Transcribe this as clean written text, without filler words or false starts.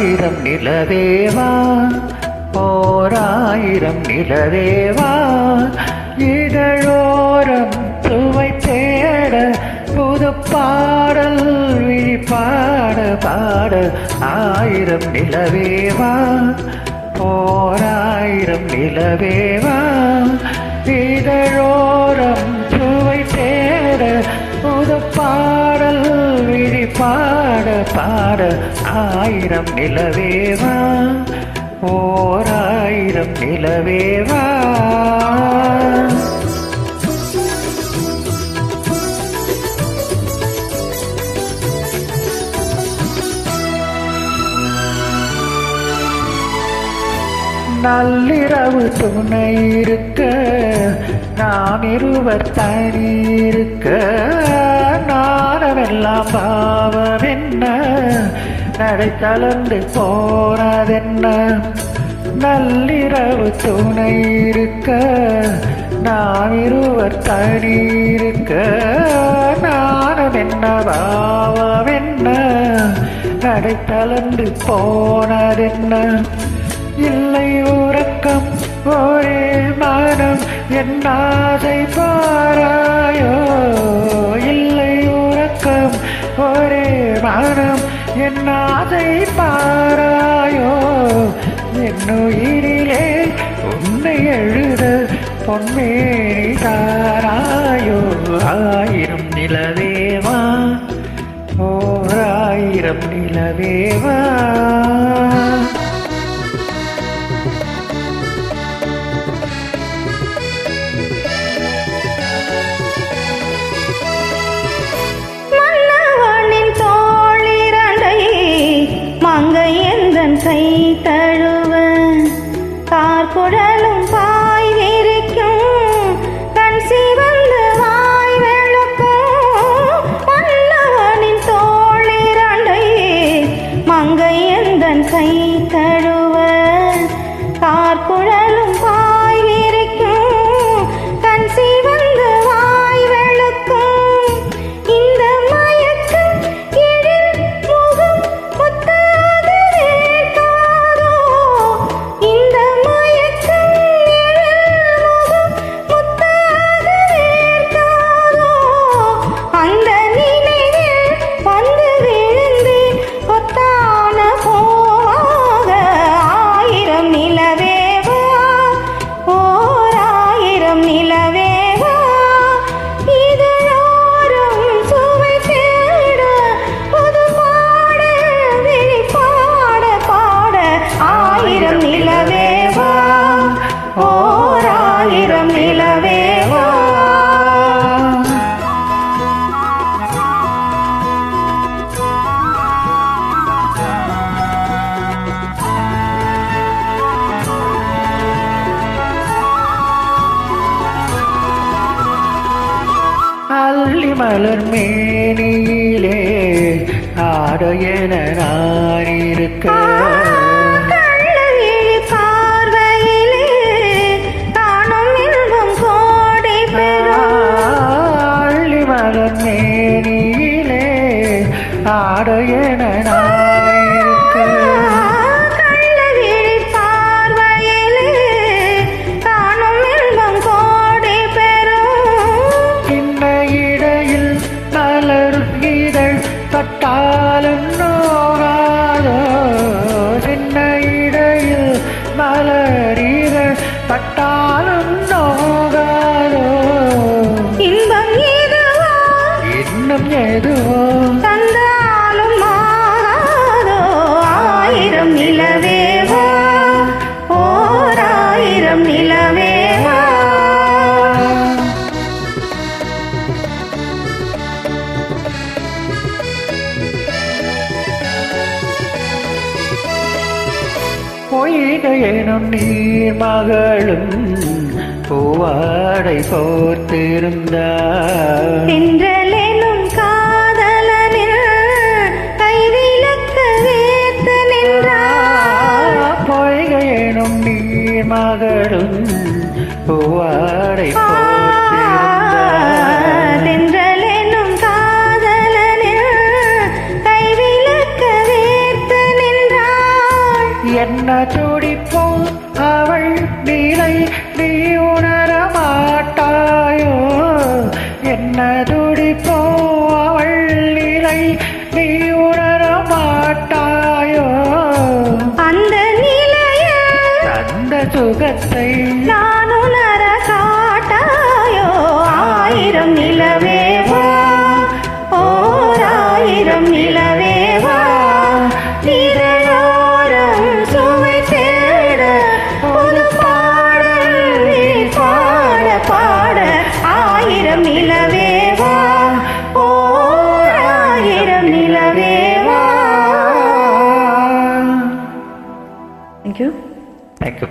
ஓராயிரம் நிலவேவா ஓராயிரம் நிலவேவா இதழோரம் சுவை தேட புது பாடல் விழிப்பாட பாட ஆயிரம் நிலவேவா ஓராயிரம் நிலவேவா இதழோரம் சுவை தேட புது பாடல் விழிப்பாட பாட ஆயிரம் நிலவேவா ஓராயிரம் நிலவேவா நள்ளிரவு துணை இருக்க நாம் இருவர் தனி இருக்க நானவெல்லாம் பாவமென்ன நடை கலந்து போனதென்ன நள்ளிரவு துணை இருக்க நாம் இருவர் தனி இருக்க நானவென்ன பாவமென்ன நடை கலந்து போனதென்ன இல்லை உறக்கம் ஒரே மனம் என் ஆசை பாராயோ இல்லை உறக்கம் ஒரே மனம் என் ஆசை பாராயோ என்னுயிரிலே உன்னை எழுத பொன்மேனி தாராயோ ஆயிரம் நிலவேவா ஓராயிரம் நிலவேவா கை தழுவ கார்குழலும் பாய் விரிக்கும் கண் சிவந்து வாய் வெளுக்கும் மன்னவனின் தோளிரண்டை மங்கை எந்தன் கை தழுவ கார்குழலும் பாய் விரிக்கும் கண் சிவந்து வாய் வெளுக்கும் இந்த மயக்கம் எழில் முகம் ஓராயிரம் நிலவேவா அள்ளி மலர் மேனியிலே ஆடையென நான் இருக்க மேனியிலே ஆடையென நான் இருக்க கள்ளவிழி பார்வையிலே காணும் இன்பம் கோடி பெறும் சின்ன இடையில் மலர் இதழ் பட்டாலும் நோகாதோ சின்ன இடையில் மலர் இதழ் பட்டாலும் நோகாதோ இன்பம் இன்னும் எதுவோ தந்தாலும் மாறாதோ ஆயிரம் நிலவேவா ஓராயிரம் நிலவேவா பொய்கை எனும் நீர் மகளும் பூவாடை போர்த்திருந்தார் தென்றலெனும் காதலனில் கைவிலக்கு வேத்து நின்றார் பொய்கை எனும் நீர் மகளும் பூவாடை போர்த்திருந்தார் தென்றலெனும் காதலனில் கைவிலக்கு வேத்து நின்றார் துடிப்போ அவள் நிலை நீ உணர மாட்டாயோ என்ன துடிப்போ அவள் நிலை நீ உணர மாட்டாயோ அந்த நிலையில் அந்த சுகத்தை நான் உணர காட்டாயோ ஆயிரம் நிலவேவா ஓர் ஆயிரம் நிலவேவா இதழோரம் சுவை தேட ஒரு பாடல் நீ பாட பாட ஆயிரம் நிலவேவா ஓர் ஆயிரம் நிலவேவா. Thank you. தேங்க்யூ.